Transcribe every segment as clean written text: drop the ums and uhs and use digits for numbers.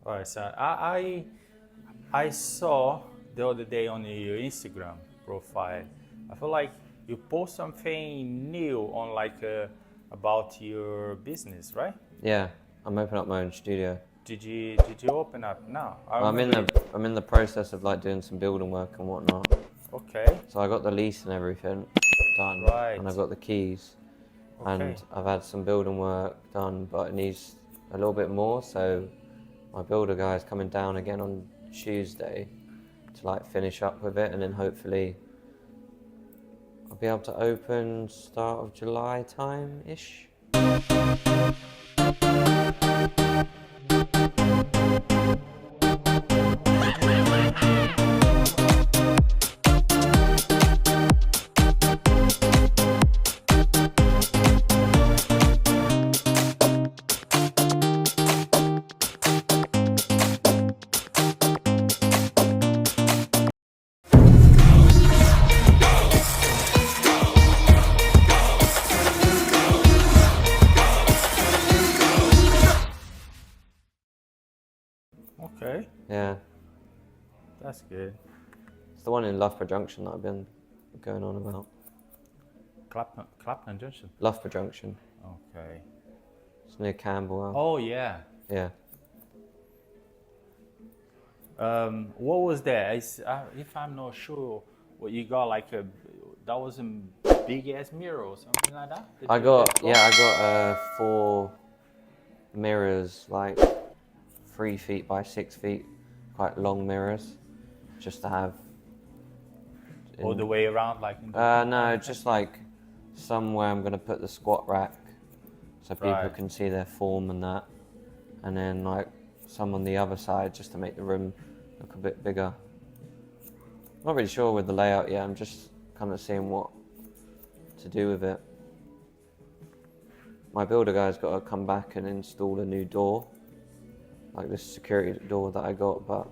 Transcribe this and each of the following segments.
All right, so I saw the other day on your Instagram profile. I feel like you post something new on like about your business, right? Yeah, I'm opening up my own studio. Did you open up now? I Well, remember it. I'm in the process of like doing some building work and whatnot. Okay, So I got the lease and everything done, and I've right. got the keys, Okay, and I've had some building work done, but it needs a little bit more. So my builder guy is coming down again on Tuesday to like finish up with it, and then hopefully I'll be able to open start of July time ish. okay, Yeah, that's good. it's the one in Loughborough Junction that I've been going on about. Clapton Junction. Loughborough Junction. Okay. It's near Camberwell. Oh yeah. Yeah. What was that? If I'm not sure, what you got like a that was a big ass mirror or something like that. I got 4 mirrors, like 3 feet by 6 feet, quite long mirrors, just to have. All the way around, like. No, just like somewhere I'm gonna put the squat rack, so people Right. can see their form and that, and then like some on the other side just to make the room look a bit bigger. Not really sure with the layout yet. I'm just kind of seeing what to do with it. My builder guy's got to come back and install a new door, like this security door that I got, but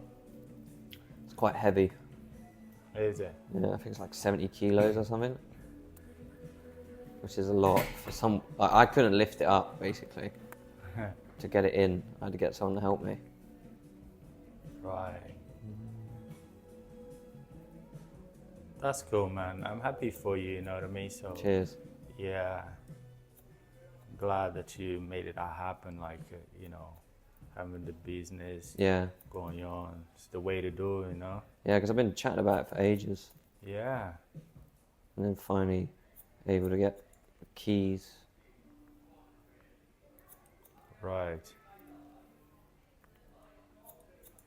it's quite heavy. Is it? Yeah, I think it's like 70 kilos or something, which is a lot for some. Like, I couldn't lift it up basically to get it in. I had to get someone to help me. Right. That's cool, man. I'm happy for you. You know what I mean? So. Cheers. Yeah. Glad that you made it happen. Like having the business. Yeah. Going on. It's the way to do it. You know. Yeah, because I've been chatting about it for ages, Yeah. and then finally able to get the keys. Right.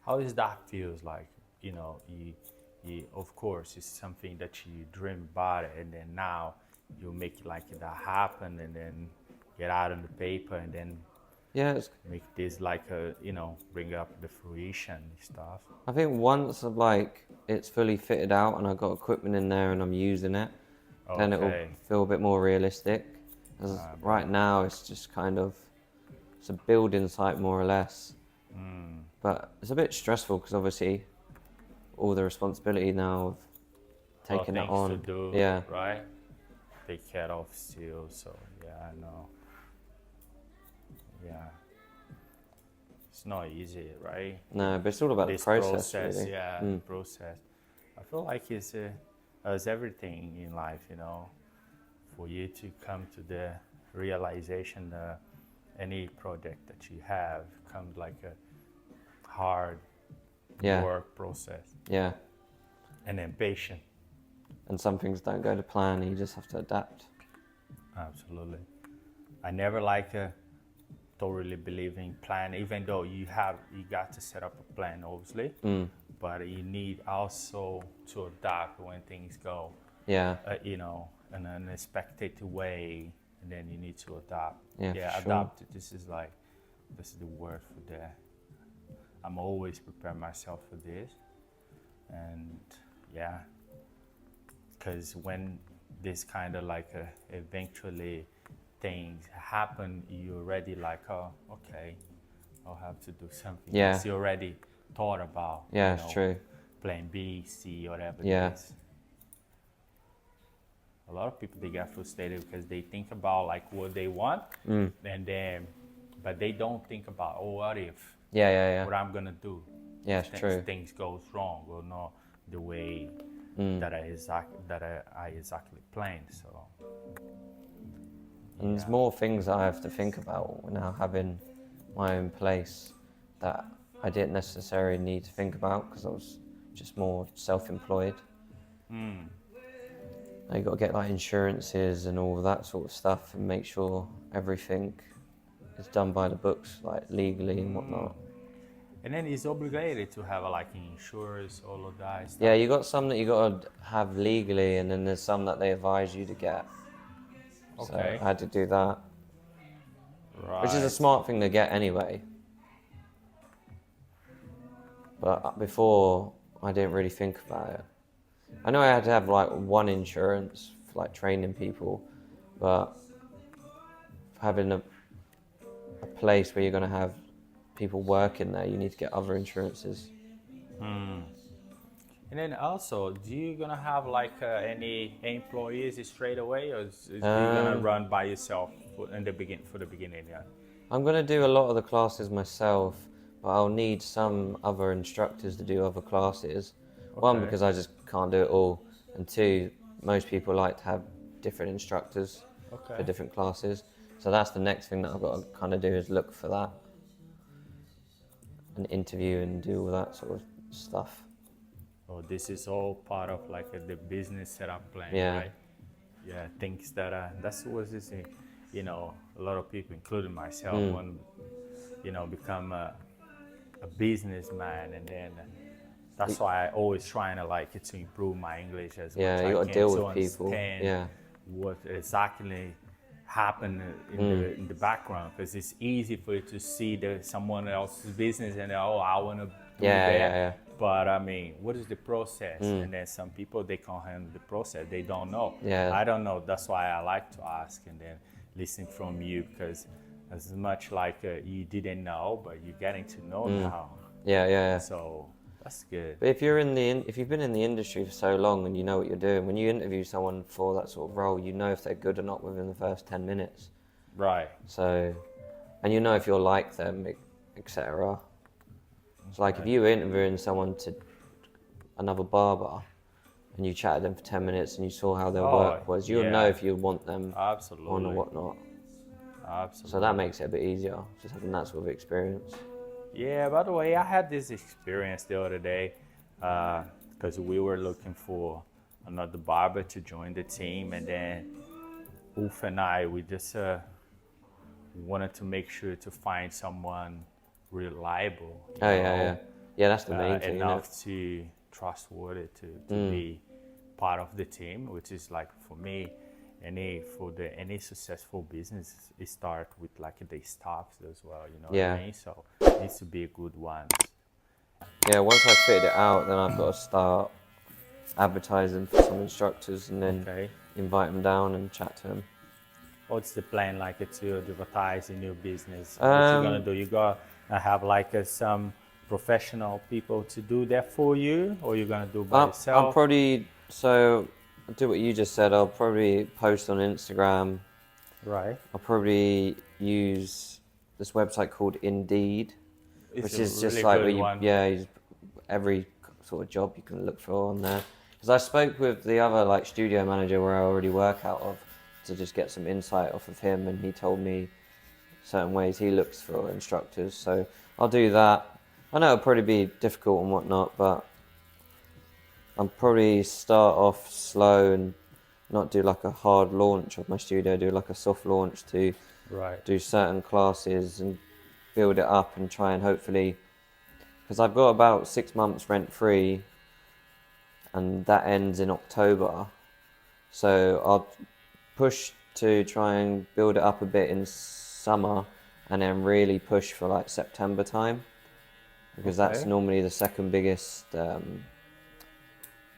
How is that feels like? You of course it's something that you dream about it, and then now you make it like that happen, and then get out on the paper, and then Yeah, make this like bring up the fruition and stuff. I think once it's fully fitted out and I've got equipment in there and I'm using it, then it will Okay. feel a bit more realistic. As right now, it's just it's a building site more or less. But it's a bit stressful because obviously all the responsibility now of taking it on. To do, yeah, right? Take care of still, so yeah, I know. Yeah. It's not easy, right? no, but it's all about This the process, really. yeah, the process. I feel like it's as everything in life, for you to come to the realization that any project that you have comes like a hard Yeah. work process, Yeah, and then patient. and some things don't go to plan and you just have to adapt. Absolutely. I never totally believe in plan, even though you got to set up a plan, obviously, but you need also to adapt when things go, Yeah, in an unexpected way, and then you need to adapt. Yeah, for sure. Adapt. This is the word for that. I'm always preparing myself for this, and yeah, because when this kind of eventually things happen, you already like, oh, okay, I'll have to do something. Yeah. Because you already thought about. Yeah, it's true. Plan B, C, whatever Yeah. it is. A lot of people, they get frustrated because they think about what they want, and then but they don't think about, oh, what if, Yeah. what I'm gonna do. Yeah, it's true. Things goes wrong or not the way that I exactly planned. So. And there's more things that I have to think about now having my own place that I didn't necessarily need to think about because I was just more self-employed. Now you got to get like insurances and all of that sort of stuff and make sure everything is done by the books, like legally and whatnot. And then it's obligated to have like insurance, all of that stuff. Yeah, you got some that you got to have legally, and then there's some that they advise you to get. Okay. So I had to do that, Right. which is a smart thing to get anyway. But before, I didn't really think about it. I know I had to have like one insurance for like training people, but having a place where you're going to have people working there, you need to get other insurances. And then also, do you gonna have like any employees straight away, or is you gonna run by yourself for the beginning? Yeah. I'm going to do a lot of the classes myself, but I'll need some other instructors to do other classes. One, because I just can't do it all, and two, most people like to have different instructors for different classes. So that's the next thing that I've got to kind of do, is look for that and interview and do all that sort of stuff. Oh, this is all part of like the business setup plan, Yeah. right? Yeah, things that that's what is it. You know, a lot of people, including myself, want become a businessman, and then that's why I always trying to like to improve my English as much as I you got can to deal to with people. understand Yeah. what exactly happened in the background, because it's easy for you to see someone else's business and I want to do that. Yeah. But I mean, what is the process? And then some people, they can't handle the process. They don't know. Yeah. I don't know. That's why I like to ask and then listen from you, because as much like you didn't know, but you're getting to know now. Yeah. So that's good. But if you've been in the industry for so long and you know what you're doing, when you interview someone for that sort of role, you know if they're good or not within the first 10 minutes. Right. So, and you know if you'll like them, etc. It's like if you were interviewing someone to another barber and you chatted them for 10 minutes and you saw how their work was, you'll know if you want them on or whatnot. Absolutely. So that makes it a bit easier, just having that sort of experience. Yeah, by the way, I had this experience the other day because we were looking for another barber to join the team, and then Ulf and I, we just wanted to make sure to find someone reliable. Yeah, that's the main thing. Enough to trustworthy to be part of the team, which is like for me, any successful business, it starts with like the staff as well, you know what I mean? So it needs to be a good one. Yeah, once I've fitted it out, then I've got to start advertising for some instructors and then invite them down and chat to them. What's the plan like to advertise in your business? What you gonna do? You gotta have like some professional people to do that for you, or you're gonna do by yourself? I'll probably do what you just said. I'll probably post on Instagram. Right. I'll probably use this website called Indeed, which is just like where every sort of job you can look for on there. Because I spoke with the other like studio manager where I already work out of to just get some insight off of him, and he told me certain ways he looks for instructors. So I'll do that. I know it'll probably be difficult and whatnot, but I'll probably start off slow and not do like a hard launch of my studio, do like a soft launch to do certain classes and build it up and try and hopefully, because I've got about 6 months rent free and that ends in October. So I'll push to try and build it up a bit in summer and then really push for like September time, because that's normally the second biggest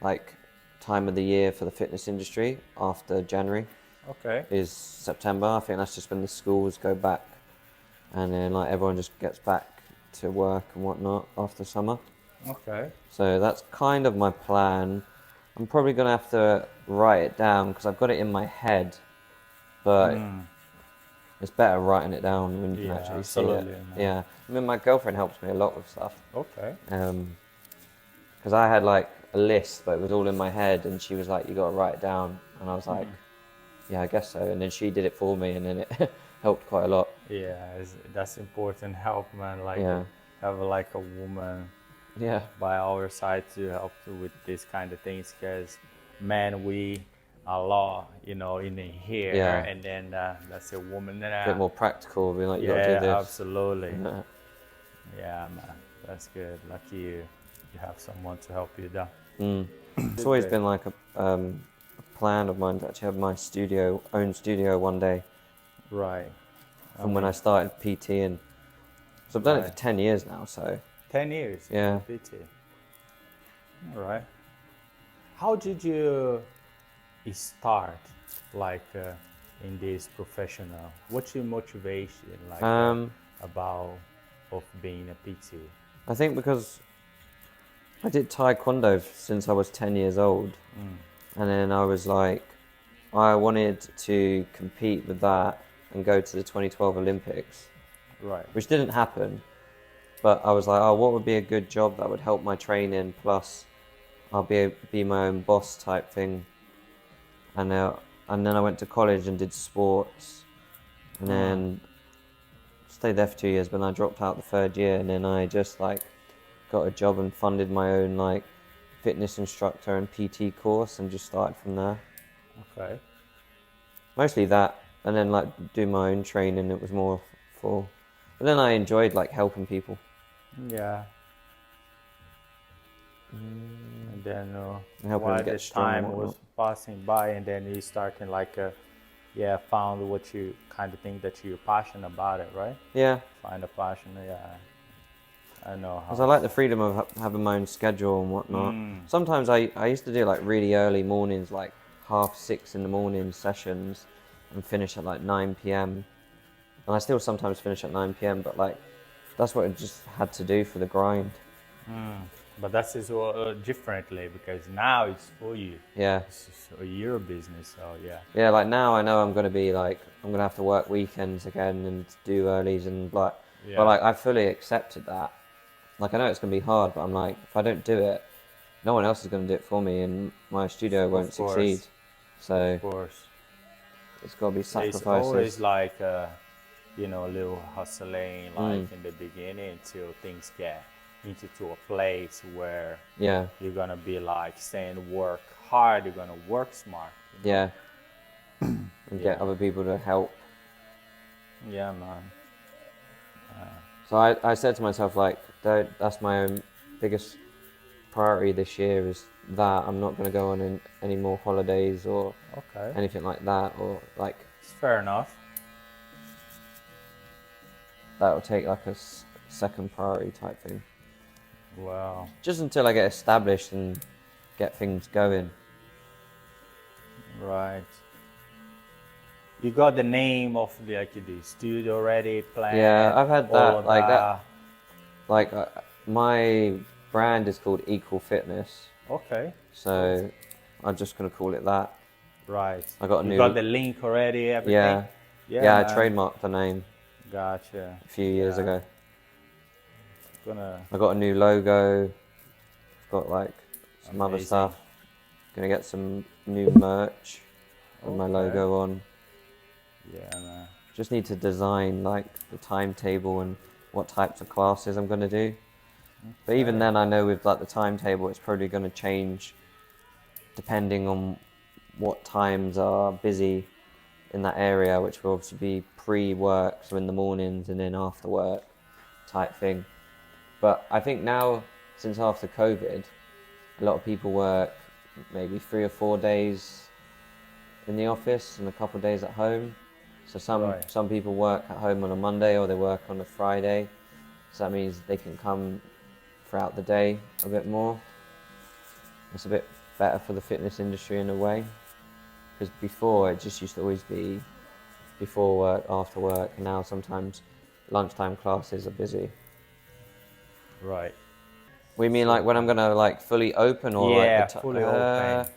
like time of the year for the fitness industry after January. Is September. I think that's just when the schools go back and then like everyone just gets back to work and whatnot after summer. So that's kind of my plan. I'm probably gonna have to write it down because I've got it in my head, but it's better writing it down when you can Yeah, actually absolutely, see it. man. Yeah, I mean, my girlfriend helps me a lot with stuff. Okay. Because I had like a list, but it was all in my head, and she was like, "You got to write it down," and I was like, "Yeah, I guess so." And then she did it for me, and then it helped quite a lot. Yeah, that's important help, man. Like Yeah. have like a woman Yeah, by our side to help with this kind of things, because man, we a lot, you know, in here, Yeah. and then that's a woman. a bit more practical, being like, "You got to Yeah, do this." absolutely. Yeah. Yeah, man, that's good. Lucky you. You have someone to help you there. It's always been like a plan of mine to actually have my own studio one day. Right. From when I started PTing, so I've done it Right. for 10 years now. So 10 years. Yeah. PT. All right. How did you start, like, in this professional? What's your motivation, like, about of being a PT? I think because I did Taekwondo since I was 10 years old, and then I was like, I wanted to compete with that and go to the 2012 Olympics, Right. which didn't happen. But I was like, oh, what would be a good job that would help my training, plus I'll be my own boss type thing. And then I went to college and did sports, and then stayed there for 2 years, but then I dropped out the third year, and then I just like got a job and funded my own like fitness instructor and PT course and just started from there. Okay. Mostly that, and then like do my own training. It was more for, but then I enjoyed like helping people. Yeah. And then And helping while them get the strong and time was whatnot. passing by, and then you starting like, found what you kind of think that you're passionate about it, right? Yeah, Find a passion, yeah. I know how. because I like the freedom of having my own schedule and whatnot. Sometimes I used to do like really early mornings, like 6:30 in the morning sessions, and finish at like 9 p.m. And I still sometimes finish at 9 p.m. But like that's what I just had to do for the grind. But that's is differently, because now it's for you. Yeah. It's your business, so yeah. Yeah, like now I know I'm gonna have to work weekends again and do earlies and like, Yeah. but like I fully accepted that. Like I know it's gonna be hard, but I'm like, if I don't do it, no one else is gonna do it for me, and my studio won't course. succeed. So Of course. it's gotta be It's sacrifices. always like, a little hustling, like in the beginning, until things get into a place where Yeah, you're gonna be like saying work hard, you're gonna work smart. yeah. And get other people to help. Yeah, man. So I said to myself, like, that's my own biggest priority this year, is that I'm not going to go on any more holidays or Okay. anything like that, or like It's fair enough. that'll take like a second priority type thing. Wow. Just until I get established and get things going. Right. You got the name of the studio already planned? Yeah, I've had all that, of like that. Like my brand is called Equal.fitness, Okay. so I'm just going to call it that. Right. I got a You new. got the link already, everything? Yeah. I man. trademarked the name Gotcha. a few years Yeah. ago. Gonna. I got a new logo. I've got like some other Amazing. stuff. Gonna get some new merch with my logo on. Yeah, man. Just need to design like the timetable and what types of classes I'm gonna do. But even then, I know with like the timetable, it's probably gonna change depending on what times are busy in that area, which will obviously be pre-work, so in the mornings, and then after work type thing. But I think now, since after COVID, a lot of people work maybe 3 or 4 days in the office and a couple of days at home. So some people work at home on a Monday, or they work on a Friday. So that means they can come throughout the day a bit more. It's a bit better for the fitness industry in a way. Because before, it just used to always be before work, after work, and now sometimes lunchtime classes are busy. Right. We mean like when I'm gonna like fully open, or Yeah, like fully open.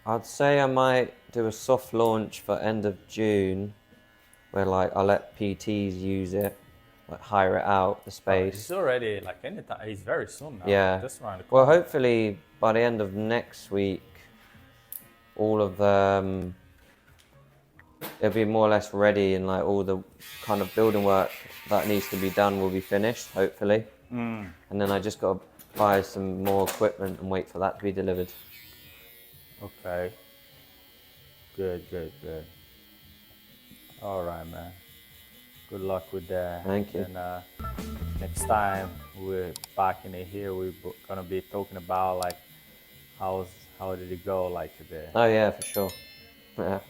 I'd say I might do a soft launch for end of June, where like I let PTs use it, like hire it out the space. It's already like anytime. It's very soon now. Yeah. Just around the Well, corner. hopefully by the end of next week, all of the it'll be more or less ready, and like all the kind of building work that needs to be done will be finished, hopefully. And then I just got to buy some more equipment and wait for that to be delivered. Okay. Good. All right, man. Good luck with that. Thank you. And next time we're back in here, we're gonna be talking about like how did it go like today. Oh yeah, for sure. Yeah.